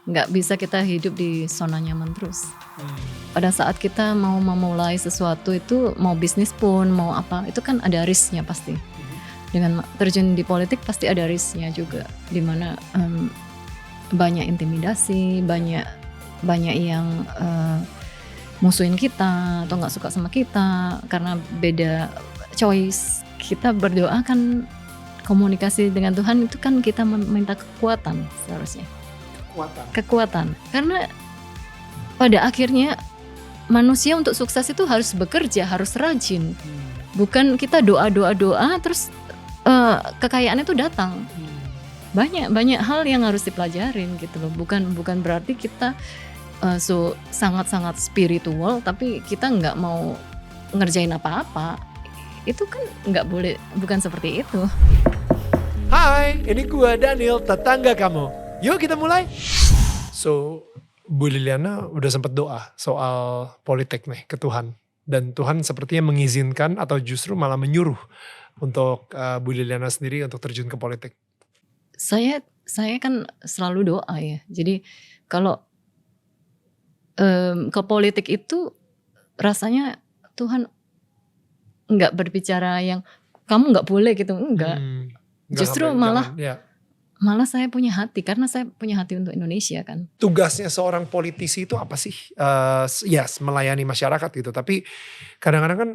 nggak bisa kita hidup di zona nyaman terus. Pada saat kita mau memulai sesuatu itu, mau bisnis pun, mau apa, itu kan ada risknya pasti. Dengan terjun di politik pasti ada risknya juga, dimana banyak intimidasi, banyak yang musuhin kita atau nggak suka sama kita karena beda choice. Kita berdoa kan, komunikasi dengan Tuhan itu kan kita meminta kekuatan seharusnya. Kekuatan. Karena pada akhirnya manusia untuk sukses itu harus bekerja, harus rajin. Bukan kita doa terus kekayaan itu datang. Banyak hal yang harus dipelajarin gitu loh. Bukan berarti kita sangat-sangat spiritual tapi kita nggak mau ngerjain apa-apa. Itu kan nggak boleh, bukan seperti itu. Hai, ini gua Daniel, tetangga kamu. Yuk kita mulai. So, Bu Liliana udah sempat doa soal politik nih ke Tuhan. Dan Tuhan sepertinya mengizinkan atau justru malah menyuruh untuk Bu Liliana sendiri untuk terjun ke politik. Saya kan selalu doa ya. Jadi kalau ke politik itu rasanya Tuhan nggak berbicara yang kamu nggak boleh gitu, enggak. Justru malah saya punya hati, karena saya punya hati untuk Indonesia kan. Tugasnya seorang politisi itu apa sih? Yes, melayani masyarakat gitu. Tapi kadang-kadang kan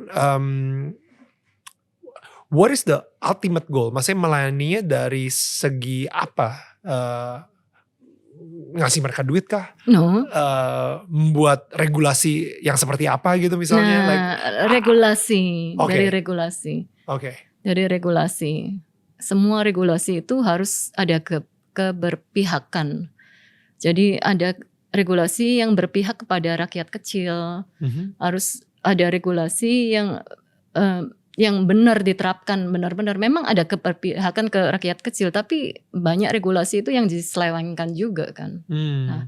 what is the ultimate goal? Maksudnya melayaninya dari segi apa? Ngasih mereka duit kah? No. Membuat regulasi yang seperti apa gitu misalnya? Regulasi. Okay. Dari regulasi. Oke. Dari regulasi. Semua regulasi itu harus ada keberpihakan. Jadi ada regulasi yang berpihak kepada rakyat kecil. Harus ada regulasi yang benar diterapkan, benar-benar. Memang ada keberpihakan ke rakyat kecil, tapi banyak regulasi itu yang diselewengkan juga kan. Nah.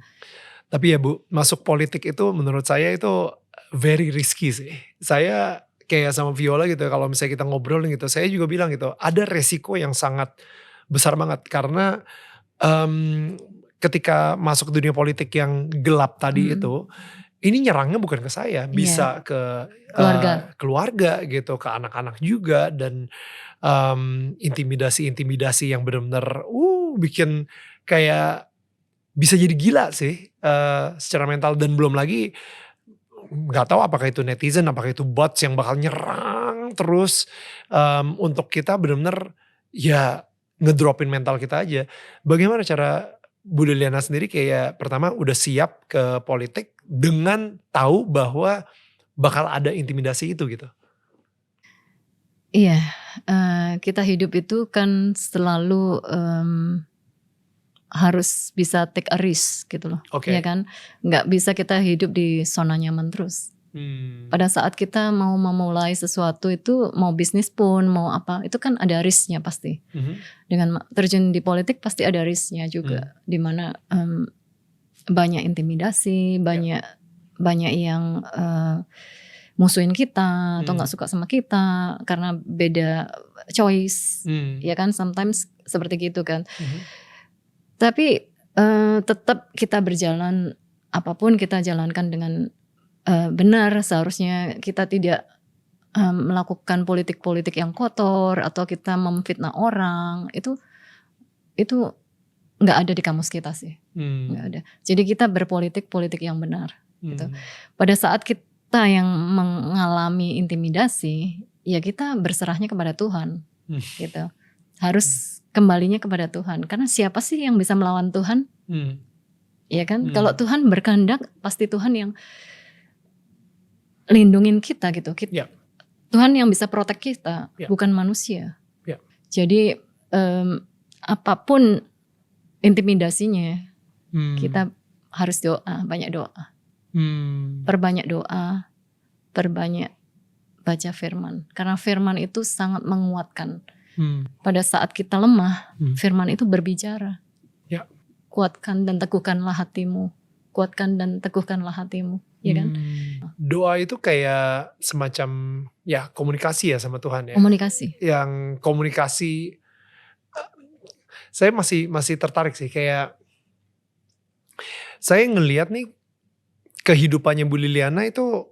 Tapi ya Bu, masuk politik itu menurut saya itu very risky sih. Saya kayak sama Viola gitu, kalau misalnya kita ngobrol gitu, saya juga bilang gitu, ada resiko yang sangat besar banget. Karena ketika masuk ke dunia politik yang gelap tadi itu, ini nyerangnya bukan ke saya, bisa ke keluarga gitu, ke anak-anak juga. Dan intimidasi yang benar-benar bikin kayak bisa jadi gila sih secara mental. Dan belum lagi gak tahu apakah itu netizen, apakah itu bots yang bakal nyerang terus untuk kita benar-benar ya ngedropin mental kita aja. Bagaimana cara Bu Liliana sendiri kayak pertama udah siap ke politik dengan tahu bahwa bakal ada intimidasi itu gitu? Iya, kita hidup itu kan selalu harus bisa take a risk gitu loh. Okay. Ya kan, nggak bisa kita hidup di zona nyaman terus. Pada saat kita mau memulai sesuatu itu, mau bisnis pun, mau apa, itu kan ada risknya pasti. Dengan terjun di politik pasti ada risknya juga, dimana banyak intimidasi, banyak yang musuhin kita atau nggak suka sama kita karena beda choice, ya kan, sometimes seperti gitu kan. Tapi tetap kita berjalan, apapun kita jalankan dengan benar. Seharusnya kita tidak melakukan politik-politik yang kotor atau kita memfitnah orang. Itu nggak ada di kamus kita sih, nggak ada. Jadi kita berpolitik yang benar. Gitu. Pada saat kita yang mengalami intimidasi, ya kita berserahnya kepada Tuhan, gitu. Harus kembalinya kepada Tuhan. Karena siapa sih yang bisa melawan Tuhan? Ya kan? Kalau Tuhan berkehendak, pasti Tuhan yang lindungin kita gitu. Tuhan yang bisa protect kita, bukan manusia. Jadi apapun intimidasinya, kita harus doa, banyak doa. Perbanyak doa, perbanyak baca firman. Karena firman itu sangat menguatkan. Pada saat kita lemah, firman itu berbicara. Kuatkan dan teguhkanlah hatimu. Kuatkan dan teguhkanlah hatimu, ya kan? Doa itu kayak semacam ya komunikasi ya sama Tuhan ya. Komunikasi. Yang saya masih tertarik sih, kayak saya ngelihat nih kehidupannya Bu Liliana itu,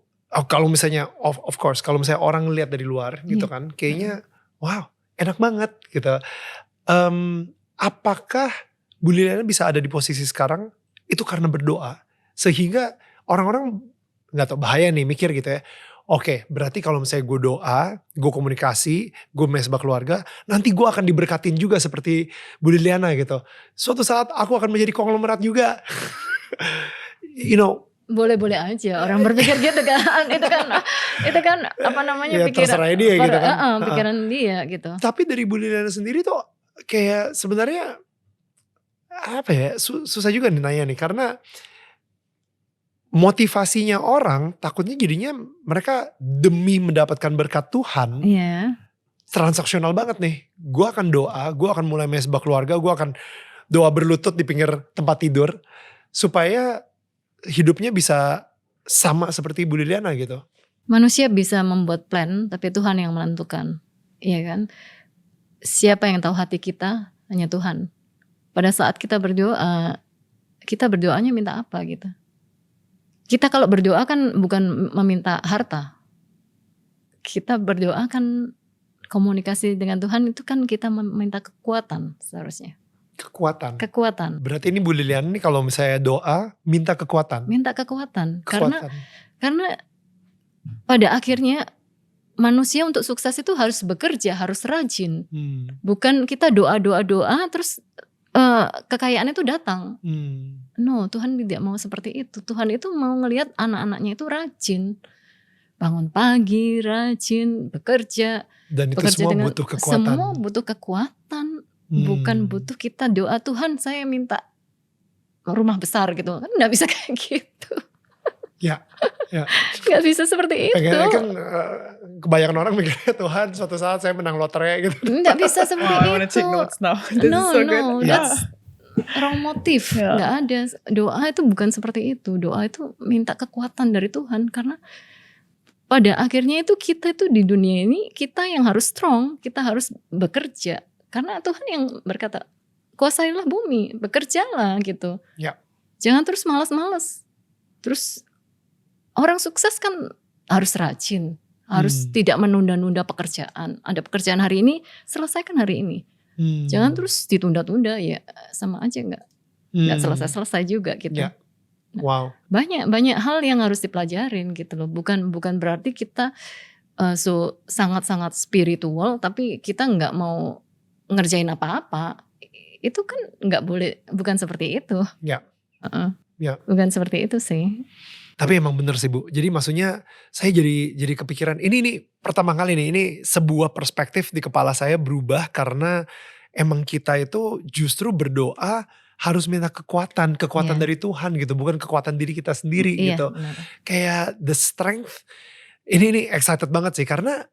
kalau misalnya of course kalau misalnya orang ngelihat dari luar gitu Iya. kan, kayaknya wow enak banget gitu. Apakah Bu Liliana bisa ada di posisi sekarang itu karena berdoa, sehingga orang-orang nggak tahu, bahaya nih mikir gitu ya. Oke, berarti kalau misalnya gue doa, gue komunikasi, gue mesbah keluarga, nanti gue akan diberkatin juga seperti Bu Liliana gitu. Suatu saat aku akan menjadi konglomerat juga. You know, Boleh-boleh aja orang berpikir gitu kan. Itu kan apa namanya, ya terserah dia gitu kan. pikiran dia gitu. Tapi dari Bu Liliana sendiri tuh kayak sebenarnya apa ya, susah juga nih nanya nih, karena motivasinya orang takutnya jadinya mereka demi mendapatkan berkat Tuhan Iya. transaksional banget nih. Gue akan doa, gue akan mulai mesbah keluarga, gue akan doa berlutut di pinggir tempat tidur supaya hidupnya bisa sama seperti Bu Liliana gitu. Manusia bisa membuat plan, tapi Tuhan yang menentukan. Iya kan? Siapa yang tahu hati kita? Hanya Tuhan. Pada saat kita berdoa, kita berdoanya minta apa gitu. Kita kalau berdoa kan bukan meminta harta. Kita berdoa kan komunikasi dengan Tuhan, itu kan kita meminta kekuatan seharusnya. Kekuatan. Berarti ini Bu Liliana nih kalau misalnya doa minta kekuatan. Minta kekuatan. Karena pada akhirnya manusia untuk sukses itu harus bekerja, harus rajin. Bukan kita doa terus kekayaan itu datang. No, Tuhan tidak mau seperti itu. Tuhan itu mau ngelihat anak-anaknya itu rajin. Bangun pagi, rajin, bekerja. Dan itu semua butuh kekuatan. Semua butuh kekuatan. Bukan butuh kita doa, Tuhan saya minta rumah besar gitu. Kan gak bisa kayak gitu. Ya. Gak bisa seperti itu. Pengennya kan kebanyakan orang mikirnya Tuhan suatu saat saya menang lotre gitu. Gak bisa seperti itu. I wanna take notes now. This is so good. That's wrong motif. Gak ada. Doa itu bukan seperti itu. Doa itu minta kekuatan dari Tuhan. Karena pada akhirnya itu kita itu di dunia ini, kita yang harus strong. Kita harus bekerja. Karena Tuhan yang berkata, kuasailah bumi, bekerjalah gitu. Ya. Jangan terus malas-malas. Terus orang sukses kan harus rajin. Harus tidak menunda-nunda pekerjaan. Ada pekerjaan hari ini, selesaikan hari ini. Jangan terus ditunda-tunda, ya sama aja nggak selesai-selesai juga gitu. Ya. Wow. Banyak hal yang harus dipelajarin gitu loh. Bukan berarti kita sangat-sangat spiritual, tapi kita nggak mau ngerjain apa-apa. Itu kan nggak boleh, bukan seperti itu. Ya. Ya. Bukan seperti itu sih. Tapi emang bener sih Bu. Jadi maksudnya saya jadi kepikiran. Ini pertama kali nih, ini sebuah perspektif di kepala saya berubah karena emang kita itu justru berdoa harus minta kekuatan dari Tuhan gitu, bukan kekuatan diri kita sendiri gitu. Benar. Kayak the strength. Ini excited banget sih karena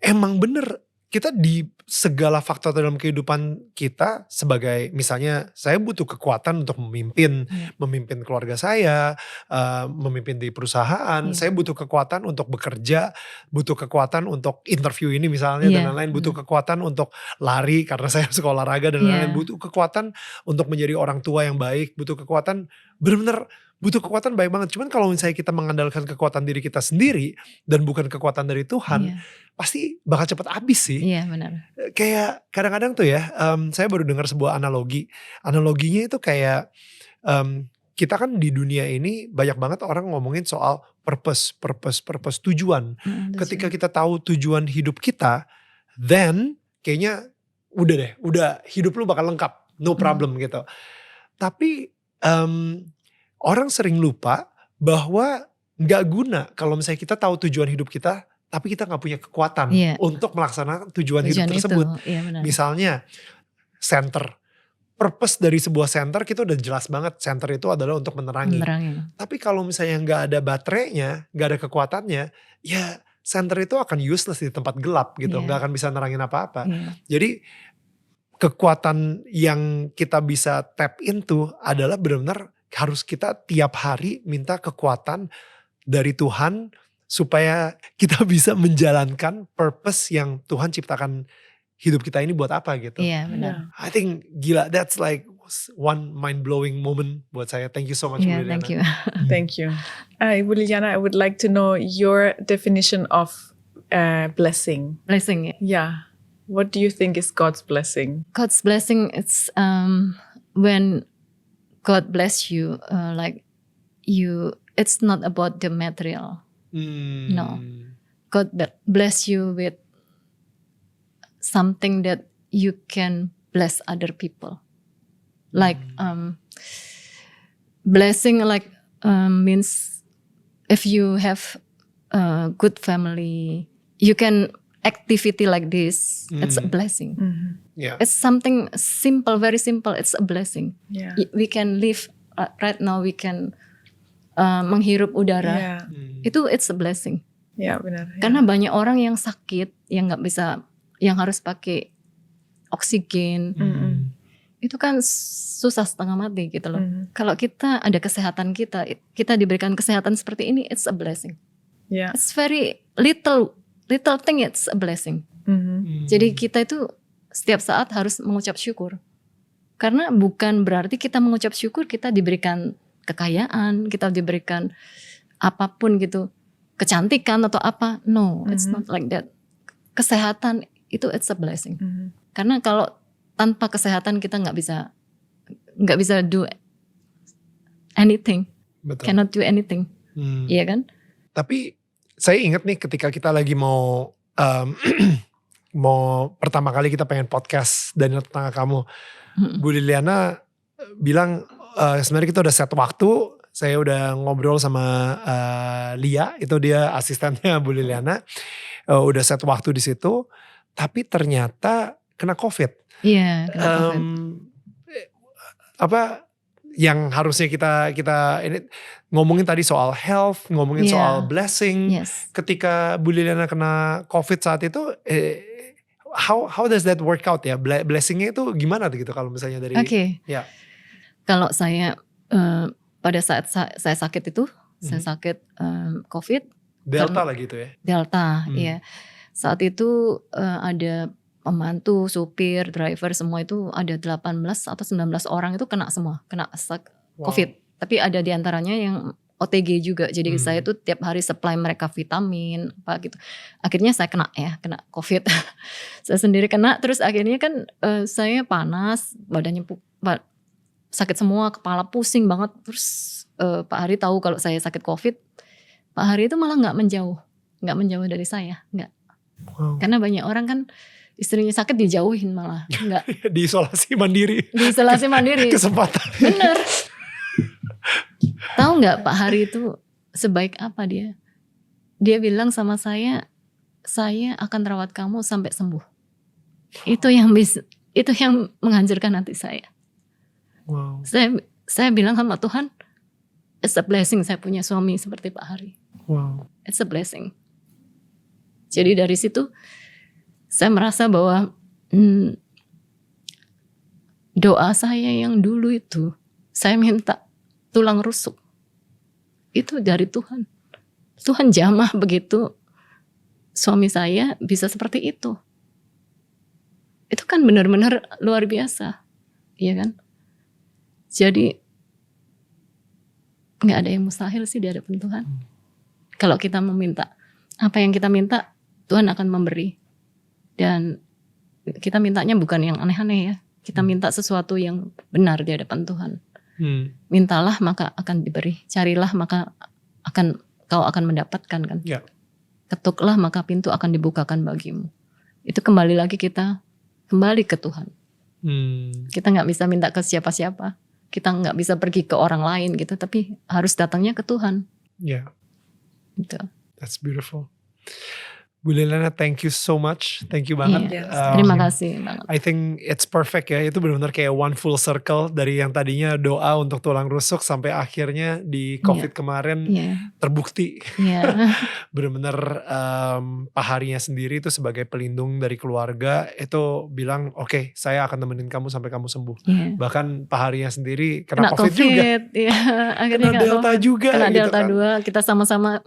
emang bener kita di segala faktor dalam kehidupan kita, sebagai misalnya saya butuh kekuatan untuk memimpin keluarga saya, memimpin di perusahaan, saya butuh kekuatan untuk bekerja, butuh kekuatan untuk interview ini misalnya dan lain-lain, butuh kekuatan untuk lari karena saya suka olahraga dan lain-lain, butuh kekuatan untuk menjadi orang tua yang baik, butuh kekuatan, benar-benar butuh kekuatan baik banget. Cuman kalau misalnya kita mengandalkan kekuatan diri kita sendiri dan bukan kekuatan dari Tuhan, pasti bakal cepat habis sih. Iya benar. Kayak kadang-kadang tuh ya, saya baru dengar sebuah analogi. Analoginya itu kayak kita kan di dunia ini banyak banget orang ngomongin soal purpose, tujuan. Ketika kita tahu tujuan hidup kita, then kayaknya udah hidup lu bakal lengkap, no problem gitu. Tapi orang sering lupa bahwa gak guna kalau misalnya kita tahu tujuan hidup kita, tapi kita gak punya kekuatan untuk melaksanakan tujuan hidup tersebut. Misalnya center, purpose dari sebuah center kita udah jelas banget, center itu adalah untuk menerangi. Tapi kalau misalnya gak ada baterainya, gak ada kekuatannya, ya center itu akan useless di tempat gelap gitu, gak akan bisa nerangin apa-apa. Jadi kekuatan yang kita bisa tap into adalah benar-benar harus kita tiap hari minta kekuatan dari Tuhan supaya kita bisa menjalankan purpose yang Tuhan ciptakan hidup kita ini buat apa gitu. Iya benar. I think gila, that's like one mind blowing moment buat saya. Thank you so much, Bu Yeah, Liliana. thank you. Thank you. Bu Liliana, I would like to know your definition of blessing. Blessing. Yeah. What do you think is God's blessing? God's blessing, it's when God bless you, like you, it's not about the material. No. God bless you with something that you can bless other people. Like blessing, like means if you have a good family, you can activity like this. It's a blessing. Yeah. It's something simple, very simple. It's a blessing. Yeah. We can live right now. We can menghirup udara. Yeah. Itu it's a blessing. Ya, benar. Karena banyak orang yang sakit, yang nggak bisa, yang harus pakai oksigen. Itu kan susah setengah mati gitu loh. Kalau kita ada kesehatan kita diberikan kesehatan seperti ini, it's a blessing. Yeah. It's very little thing, it's a blessing. Jadi kita itu setiap saat harus mengucap syukur. Karena bukan berarti kita mengucap syukur kita diberikan kekayaan, kita diberikan apapun gitu, kecantikan atau apa. No, it's not like that. Kesehatan itu it's a blessing. Karena kalau tanpa kesehatan kita nggak bisa do anything. Betul. Cannot do anything. Iya kan? Tapi saya ingat nih ketika kita lagi mau mau pertama kali kita pengen podcast Daniel Tetangga Kamu, Bu Liliana bilang sebenarnya kita udah set waktu. Saya udah ngobrol sama Lia, itu dia asistennya Bu Liliana, udah set waktu di situ. Tapi ternyata kena COVID. Iya. Kena COVID. Apa yang harusnya kita ini ngomongin tadi soal health, ngomongin soal blessing. Yes. Ketika Bu Liliana kena COVID saat itu, how does that work out ya? Blessingnya itu gimana tuh gitu kalau misalnya dari? Oke. Ya. Kalau saya pada saat saya sakit itu, saya sakit COVID. Delta lagi itu ya? Delta, iya. Saat itu ada pembantu, supir, driver, semua itu ada 18 atau 19 orang itu kena semua, kena COVID. Tapi ada diantaranya yang OTG juga. Jadi saya tuh tiap hari supply mereka vitamin, apa gitu. Akhirnya saya kena COVID. Saya sendiri kena, terus akhirnya kan saya panas, badannya sakit semua, kepala pusing banget. Terus Pak Hari tahu kalau saya sakit COVID. Pak Hari itu malah nggak menjauh dari saya, nggak. Wow. Karena banyak orang kan istrinya sakit dijauhin malah, enggak. Diisolasi mandiri. Diisolasi mandiri. Kesempatan. Bener. Tahu nggak Pak Hari itu sebaik apa dia? Dia bilang sama saya akan rawat kamu sampai sembuh. Itu yang menghancurkan hati saya. Wow. Saya bilang sama Tuhan, it's a blessing saya punya suami seperti Pak Hari. Wow. It's a blessing. Jadi dari situ saya merasa bahwa doa saya yang dulu itu, saya minta tulang rusuk, itu dari Tuhan. Tuhan jamah begitu suami saya bisa seperti itu. Itu kan benar-benar luar biasa, iya kan? Jadi nggak ada yang mustahil sih di hadapan Tuhan. Kalau kita meminta apa yang kita minta, Tuhan akan memberi. Dan kita mintanya bukan yang aneh-aneh ya. Kita minta sesuatu yang benar di hadapan Tuhan. Mintalah maka akan diberi. Carilah maka kau akan mendapatkan kan. Ya. Ketuklah maka pintu akan dibukakan bagimu. Itu kembali lagi kita kembali ke Tuhan. Kita gak bisa minta ke siapa-siapa. Kita gak bisa pergi ke orang lain gitu. Tapi harus datangnya ke Tuhan. Ya. Gitu. That's beautiful. Bu Liliana, thank you so much. Thank you banget. Yes. Terima kasih banget. I think it's perfect ya. Itu benar-benar kayak one full circle dari yang tadinya doa untuk tulang rusuk sampai akhirnya di COVID kemarin terbukti. Benar-benar Pak Harinya sendiri itu sebagai pelindung dari keluarga itu bilang oke, saya akan temenin kamu sampai kamu sembuh. Bahkan Pak Harinya sendiri kena COVID juga. Akhirnya kena Delta juga. Kena gitu Delta kan. 2. Kita sama-sama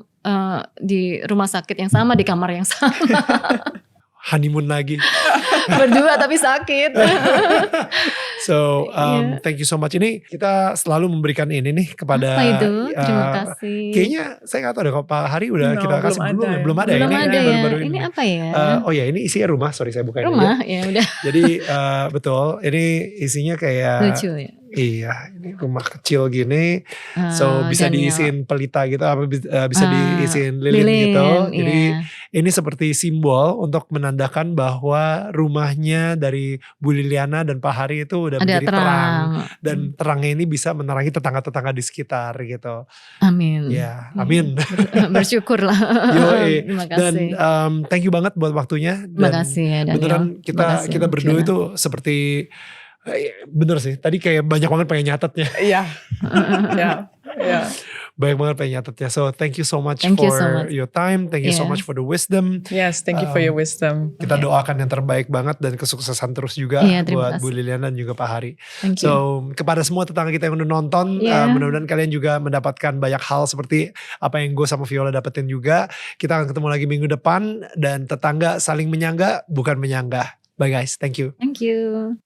di rumah sakit yang sama, di kamar yang sama. honeymoon lagi. Berdua tapi sakit. So Iya. thank you so much. Ini kita selalu memberikan ini nih kepada Apa itu? Terima kasih. kayaknya saya gak tahu deh kalau Pak Hari udah No, kita belum kasih belum ada. ya? Belum ada Belum ini ada ya. baru-baru Ini apa ya? Oh ya, ini isinya rumah. Sorry saya bukain aja. Rumah ya udah Jadi betul, ini isinya kayak lucu ya. iya, ini rumah kecil gini. So bisa Daniel. diisiin pelita gitu, apa bisa Ah, diisiin lilin gitu. Jadi iya. ini seperti simbol untuk menandakan bahwa rumahnya dari Bu Liliana dan Pak Hari itu udah Ada menjadi terang. terang. Dan terangnya ini bisa menerangi tetangga-tetangga di sekitar gitu. Amin. Ya, amin. Bersyukurlah. Yoi. Terima Dan kasih. thank you banget buat waktunya. Terima Dan kasih ya Daniel. beneran Terima kasih, kita berdua Fiona. itu seperti bener sih. Tadi kayak banyak banget pengen nyatetnya. Yeah. Yeah. Banyak banget pengen nyatetnya. So thank you so much Thank you for so much. your time. Thank you so Yeah. much for the wisdom. Yes, thank you for your wisdom. Kita Okay. doakan yang terbaik banget dan kesuksesan terus juga Iya, terima buat kasih. Bu Liliana dan juga Pak Hari. Thank you. So kepada semua tetangga kita yang udah nonton, Iya. mudah-mudahan kalian juga mendapatkan banyak hal seperti apa yang gue sama Viola dapetin juga. Kita akan ketemu lagi minggu depan dan tetangga saling menyangga bukan menyanggah. Bye guys, thank you. Thank you.